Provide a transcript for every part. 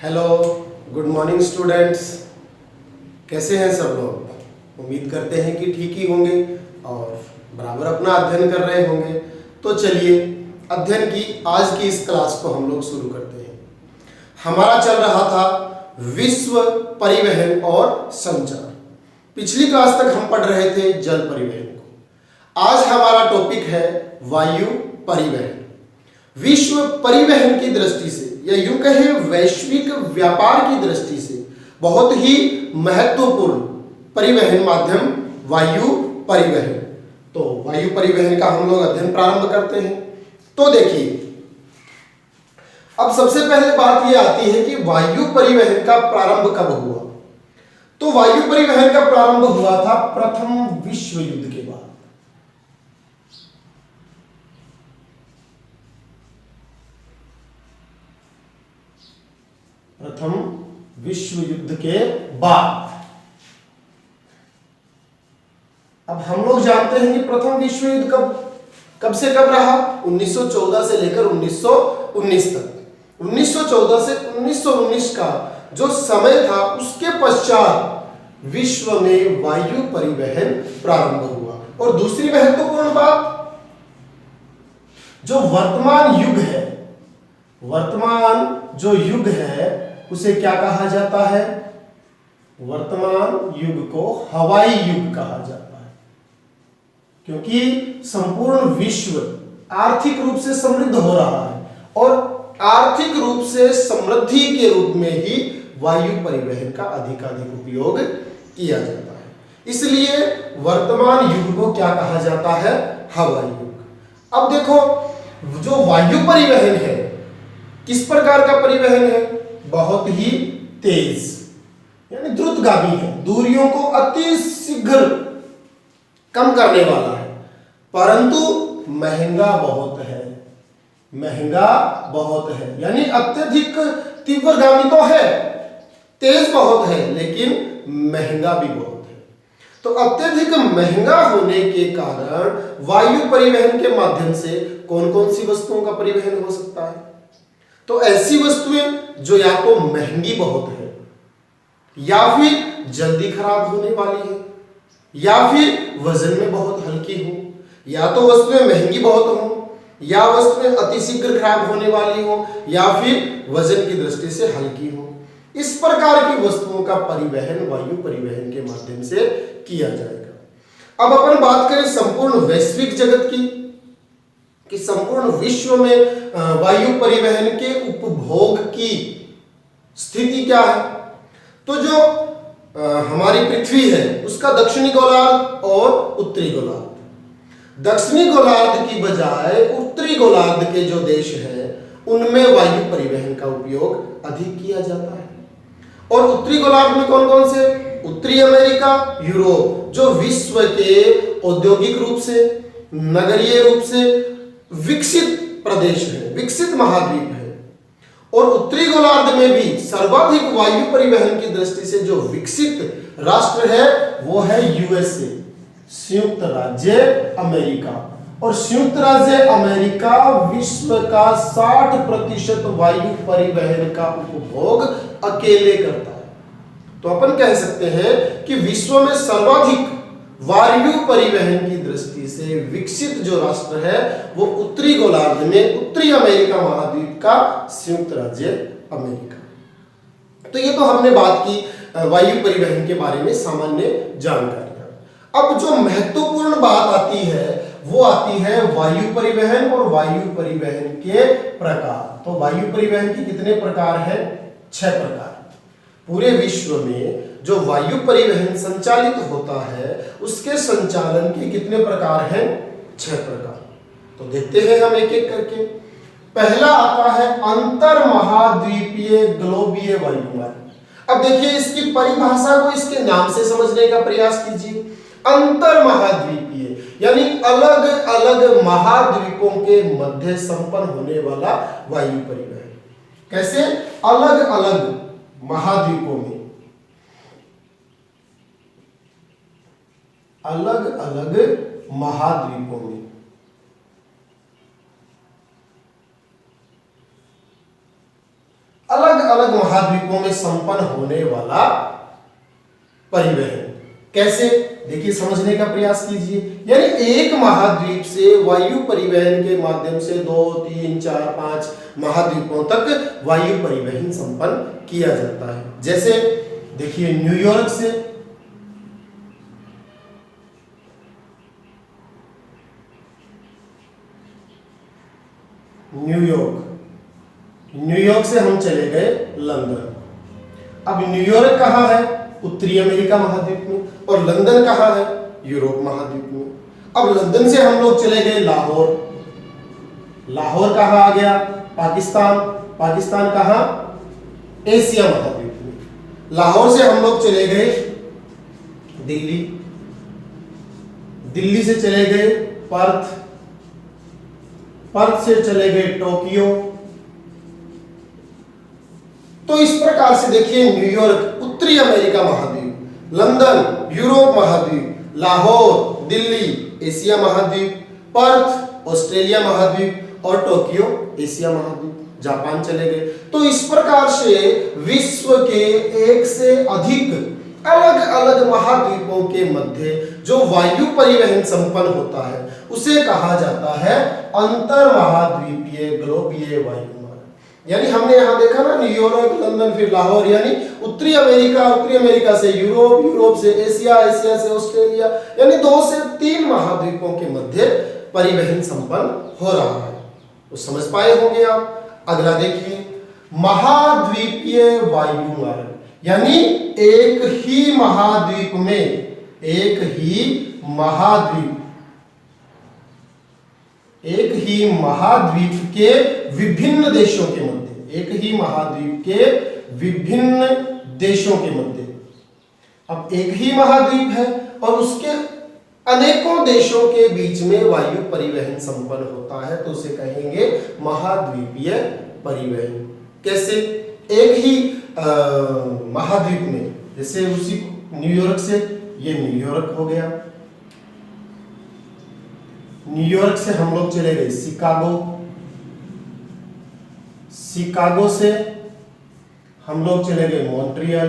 Hello, good morning students. कैसे हैं सब लोग? उम्मीद करते हैं कि ठीक ही होंगे और बराबर अपना अध्ययन कर रहे होंगे। तो चलिए अध्ययन की आज की इस क्लास को हम लोग शुरू करते हैं। हमारा चल रहा था विश्व परिवहन और संचार। पिछली क्लास तक हम पढ़ रहे थे जल परिवहन को। आज हमारा टॉपिक है वायु परिवहन। विश्व परिवहन की दृष्टि से या यूं कहें वैश्विक व्यापार की दृष्टि से बहुत ही महत्वपूर्ण परिवहन माध्यम वायु परिवहन। तो वायु परिवहन का हम लोग अध्ययन प्रारंभ करते हैं। तो देखिए, अब सबसे पहले बात यह आती है कि वायु परिवहन का प्रारंभ कब हुआ। तो वायु परिवहन का प्रारंभ हुआ था प्रथम विश्व युद्ध के बाद। प्रथम विश्व युद्ध के बाद। अब हम लोग जानते हैं कि प्रथम विश्व युद्ध कब से कब रहा? 1914 से लेकर 1919 तक। 1914 से 1919 का जो समय था उसके पश्चात विश्व में वायु परिवहन प्रारंभ हुआ। और दूसरी महत्वपूर्ण बात, जो वर्तमान युग है, वर्तमान जो युग है उसे क्या कहा जाता है? वर्तमान युग को हवाई युग कहा जाता है, क्योंकि संपूर्ण विश्व आर्थिक रूप से समृद्ध हो रहा है और आर्थिक रूप से समृद्धि के रूप में ही वायु परिवहन का अधिकाधिक उपयोग किया जाता है। इसलिए वर्तमान युग को क्या कहा जाता है? हवाई युग। अब देखो, जो वायु परिवहन है किस प्रकार का परिवहन है? बहुत ही तेज यानी द्रुतगामी है, दूरियों को अति शीघ्र कम करने वाला है, परंतु महंगा बहुत है। महंगा बहुत है यानी अत्यधिक तीव्रगामी तो है, तेज बहुत है लेकिन महंगा भी बहुत है। तो अत्यधिक महंगा होने के कारण वायु परिवहन के माध्यम से कौन कौन सी वस्तुओं का परिवहन हो सकता है? तो ऐसी वस्तुएं जो या तो महंगी बहुत है, या फिर जल्दी खराब होने वाली है, या फिर वजन में बहुत हल्की हो। या तो वस्तुएं महंगी बहुत हो, या वस्तुएं अतिशीघ्र खराब होने वाली हो, या फिर वजन की दृष्टि से हल्की हो। इस प्रकार की वस्तुओं का परिवहन वायु परिवहन के माध्यम से किया जाएगा। अब अपन बात करें संपूर्ण वैश्विक जगत की, कि संपूर्ण विश्व में वायु परिवहन के उपभोग की स्थिति क्या है। तो जो हमारी पृथ्वी है उसका दक्षिणी गोलार्ध और उत्तरी गोलार्ध, दक्षिणी गोलार्ध की बजाय उत्तरी गोलार्ध के जो देश हैं उनमें वायु परिवहन का उपयोग अधिक किया जाता है। और उत्तरी गोलार्ध में कौन कौन से? उत्तरी अमेरिका, यूरोप, जो विश्व के औद्योगिक रूप से, नगरीय रूप से विकसित प्रदेश है, विकसित महाद्वीप है। और उत्तरी गोलार्ध में भी सर्वाधिक वायु परिवहन की दृष्टि से जो विकसित राष्ट्र है वो है यूएसए, संयुक्त राज्य अमेरिका। और संयुक्त राज्य अमेरिका विश्व का 60% वायु परिवहन का उपभोग अकेले करता है। तो अपन कह सकते हैं कि विश्व में सर्वाधिक वायु परिवहन की दृष्टि से विकसित जो राष्ट्र है वो उत्तरी गोलार्ध में उत्तरी अमेरिका महाद्वीप का संयुक्त राज्य अमेरिका। तो ये तो हमने बात की वायु परिवहन के बारे में सामान्य जानकारियां। अब जो महत्वपूर्ण बात आती है वो आती है वायु परिवहन और वायु परिवहन के प्रकार। तो वायु परिवहन के कितने प्रकार हैं? 6 प्रकार। पूरे विश्व में जो वायु परिवहन संचालित होता है उसके संचालन के कितने प्रकार हैं? 6 प्रकार। तो देखते हैं हम एक एक करके। पहला आता है अंतर महाद्वीपीय ग्लोबीय वायुमार्ग। अब देखिए, इसकी परिभाषा को इसके नाम से समझने का प्रयास कीजिए। अंतर महाद्वीपीय यानी अलग अलग महाद्वीपों के मध्य संपन्न होने वाला वायु परिवहन। कैसे? अलग अलग महाद्वीपों में, अलग अलग महाद्वीपों में अलग अलग महाद्वीपों में संपन्न होने वाला परिवहन। कैसे, देखिए समझने का प्रयास कीजिए। यानी एक महाद्वीप से वायु परिवहन के माध्यम से 2, 3, 4, 5 महाद्वीपों तक वायु परिवहन संपन्न किया जाता है। जैसे देखिए न्यूयॉर्क से न्यूयॉर्क से हम चले गए लंदन। अब न्यूयॉर्क कहाँ है? उत्तरी अमेरिका महाद्वीप में, और लंदन कहाँ है? यूरोप महाद्वीप में। अब लंदन से हम लोग चले गए लाहौर। लाहौर कहाँ आ गया? पाकिस्तान। पाकिस्तान कहाँ? एशिया महाद्वीप में। लाहौर से हम लोग चले गए दिल्ली। दिल्ली से चले गए पर्थ। पर्थ से चले गए टोक्यो। तो इस प्रकार से देखिए न्यूयॉर्क उत्तरी अमेरिका महाद्वीप, लंदन यूरोप महाद्वीप, लाहौर दिल्ली एशिया महाद्वीप, पर्थ ऑस्ट्रेलिया महाद्वीप और टोक्यो एशिया महाद्वीप, जापान चले गए। तो इस प्रकार से विश्व के 1 से अधिक अलग अलग महाद्वीपों के मध्य जो वायु परिवहन संपन्न होता है उसे कहा जाता है अंतर महाद्वीपीय ग्लोबीय वायु मार्ग। यानी हमने यहां देखा ना, न्यूयॉर्क, लंदन, फिर लाहौर, यानी उत्तरी अमेरिका से यूरोप, यूरोप से एशिया, एशिया से ऑस्ट्रेलिया, यानी 2 से 3 महाद्वीपों के मध्य परिवहन संपन्न हो रहा है। तो समझ पाए होंगे आप। अगला देखिए महाद्वीपीय वायु मार्ग, यानी एक ही महाद्वीप के विभिन्न देशों के मध्य, एक ही महाद्वीप के विभिन्न देशों के मध्य। अब एक ही महाद्वीप है और उसके अनेकों देशों के बीच में वायु परिवहन संपन्न होता है, तो उसे कहेंगे महाद्वीपीय परिवहन। कैसे? एक ही महाद्वीप में, जैसे उसी न्यूयॉर्क से, ये न्यूयॉर्क हो गया। न्यूयॉर्क से हम लोग चले गए शिकागो। शिकागो से हम लोग चले गए मॉन्ट्रियल।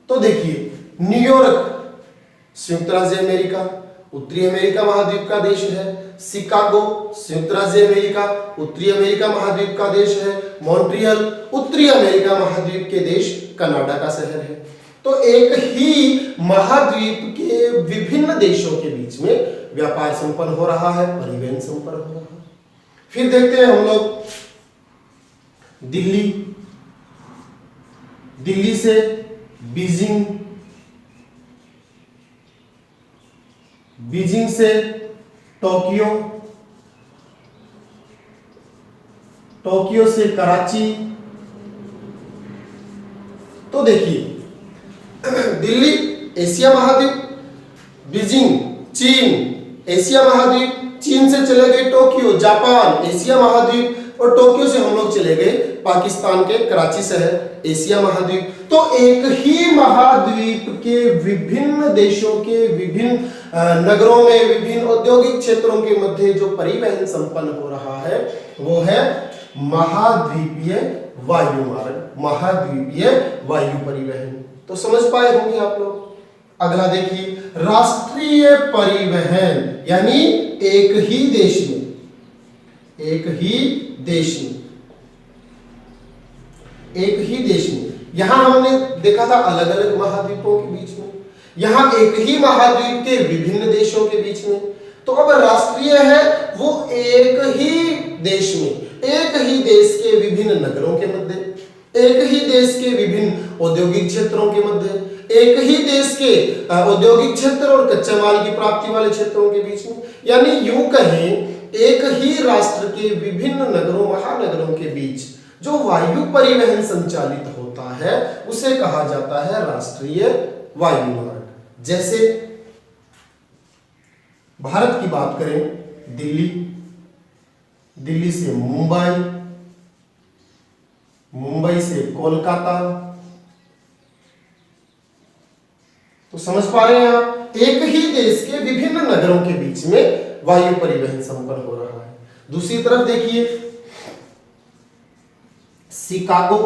तो देखिए न्यूयॉर्क संयुक्त राज्य अमेरिका, उत्तरी अमेरिका महाद्वीप का देश है। शिकागो संयुक्त राज्य अमेरिका, उत्तरी अमेरिका महाद्वीप का देश है। मॉन्ट्रियल उत्तरी अमेरिका महाद्वीप के देश कनाडा का शहर है। तो एक ही महाद्वीप के विभिन्न देशों के बीच में व्यापार संपन्न हो रहा है, परिवहन संपन्न हो रहा है। फिर देखते हैं हम लोग दिल्ली से बीजिंग, बीजिंग से टोक्यो, टोक्यो से कराची। तो देखिए दिल्ली एशिया महाद्वीप, बीजिंग चीन एशिया महाद्वीप, चीन से चले गए टोक्यो जापान एशिया महाद्वीप, और टोक्यो से हम लोग चले गए पाकिस्तान के कराची शहर एशिया महाद्वीप। तो एक ही महाद्वीप के विभिन्न देशों के विभिन्न नगरों में, विभिन्न औद्योगिक क्षेत्रों के मध्य जो परिवहन संपन्न हो रहा है वो है महाद्वीपीय वायु मार्ग, महाद्वीपीय वायु परिवहन। तो समझ पाए होंगे आप लोग। अगला देखिए राष्ट्रीय परिवहन, यानी एक ही देश में यहां हमने देखा था अलग अलग महाद्वीपों के बीच में, यहां एक ही महाद्वीप के विभिन्न देशों के बीच में। तो अब राष्ट्रीय है वो एक ही देश में, एक ही देश के विभिन्न नगरों के मध्य, एक ही देश के विभिन्न औद्योगिक क्षेत्रों के मध्य, एक ही देश के औद्योगिक क्षेत्र और कच्चे माल की प्राप्ति वाले क्षेत्रों के बीच में, यानी यूं कहें एक ही राष्ट्र के विभिन्न नगरों, महानगरों के बीच जो वायु परिवहन संचालित होता है उसे कहा जाता है राष्ट्रीय वायु मार्ग। जैसे भारत की बात करें, दिल्ली से मुंबई, मुंबई से कोलकाता। तो समझ पा रहे हैं आप, एक ही देश के विभिन्न नगरों के बीच में वायु परिवहन संपन्न हो रहा है। दूसरी तरफ देखिए, Chicago,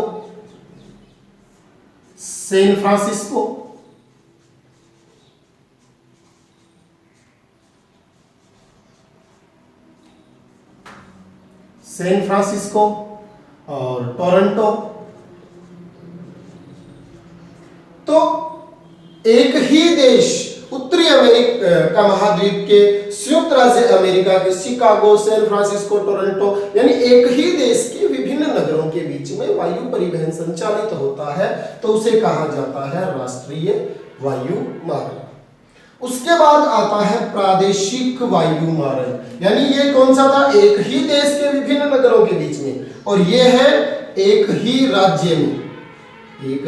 San Francisco, San Francisco और टोरंटो। तो एक ही देश, उत्तरी अमेरिका महाद्वीप के संयुक्त राज्य अमेरिका के शिकागो, सैन फ्रांसिस्को, टोरंटो, यानी एक ही देश के विभिन्न नगरों के बीच में वायु परिवहन संचालित होता है, तो उसे कहा जाता है राष्ट्रीय वायु मार्ग। उसके बाद आता है प्रादेशिक वायु मार्ग, यानी ये कौन सा था, एक ही देश के विभिन्न नगरों के बीच में, और ये है एक ही राज्य में, एक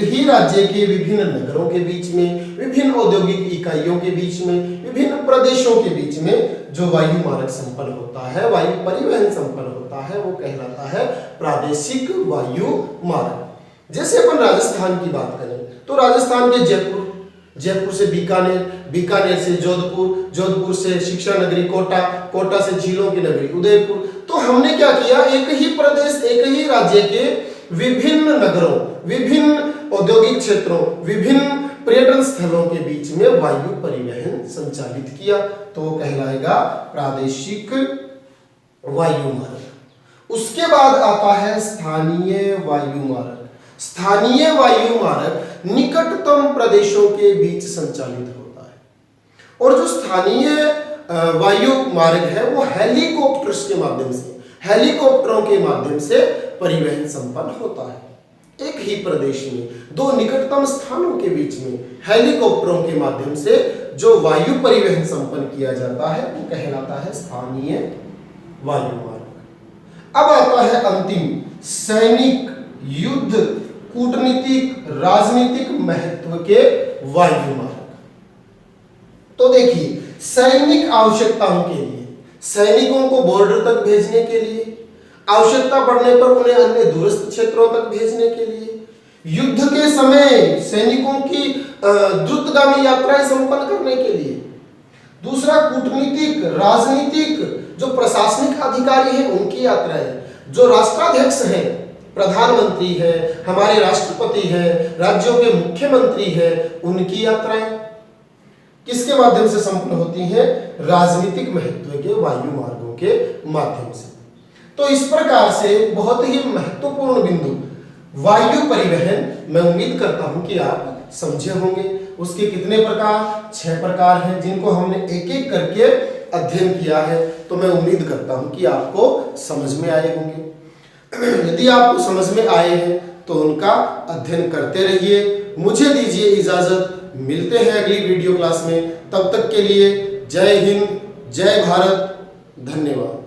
ही राज्य के विभिन्न नगरों के बीच में, विभिन्न औद्योगिक इकाइयों के बीच में, विभिन्न प्रदेशों के बीच में जो वायु मार्ग संपन्न होता है, वायु परिवहन संपन्न होता है, वो कहलाता है प्रादेशिक वायु मार्ग। जैसे अपन राजस्थान की बात करें तो राजस्थान के जयपुर से बीकानेर, बीकानेर से जोधपुर, जोधपुर से शिक्षा नगरी कोटा, कोटा से झीलों की नगरी उदयपुर। तो हमने क्या किया, एक ही प्रदेश, एक ही राज्य के विभिन्न नगरों, विभिन्न औद्योगिक क्षेत्रों, विभिन्न पर्यटन स्थलों के बीच में वायु परिवहन संचालित किया, तो वो कहलाएगा प्रादेशिक वायु मार्ग। उसके बाद आता है स्थानीय वायु मार्ग। स्थानीय वायु मार्ग निकटतम प्रदेशों के बीच संचालित होता है, और जो स्थानीय वायु मार्ग है वो हेलीकॉप्टर्स के माध्यम से, हेलीकॉप्टरों के माध्यम से परिवहन संपन्न होता है। एक ही प्रदेश में दो निकटतम स्थानों के बीच में हेलीकॉप्टरों के माध्यम से जो वायु परिवहन संपन्न किया जाता है वो कहलाता है स्थानीय वायु मार्ग। अब आता है अंतिम, सैनिक, युद्ध, कूटनीतिक, राजनीतिक महत्व के वायु मार्ग। तो देखिए, सैनिक आवश्यकताओं के लिए, सैनिकों को बॉर्डर तक भेजने के लिए, आवश्यकता पड़ने पर उन्हें अन्य दूरस्थ क्षेत्रों तक भेजने के लिए, युद्ध के समय सैनिकों की द्रुतगामी यात्राएं संपन्न करने के लिए। दूसरा कूटनीतिक, राजनीतिक, जो प्रशासनिक अधिकारी हैं उनकी यात्राएं, जो राष्ट्राध्यक्ष हैं, प्रधानमंत्री है, हमारे राष्ट्रपति है, राज्यों के मुख्यमंत्री है, उनकी यात्राएं किसके माध्यम से संपन्न होती हैं, राजनीतिक महत्व के वायु मार्गों के माध्यम से। तो इस प्रकार से बहुत ही महत्वपूर्ण बिंदु वायु परिवहन, मैं उम्मीद करता हूं कि आप समझे होंगे। उसके कितने प्रकार, 6 प्रकार हैं, जिनको हमने एक एक करके अध्ययन किया है, तो मैं उम्मीद करता हूं कि आपको समझ में आए होंगे। यदि आपको समझ में आए हैं तो उनका अध्ययन करते रहिए। मुझे दीजिए इजाजत, मिलते हैं अगली वीडियो क्लास में। तब तक के लिए जय हिंद, जय भारत, धन्यवाद।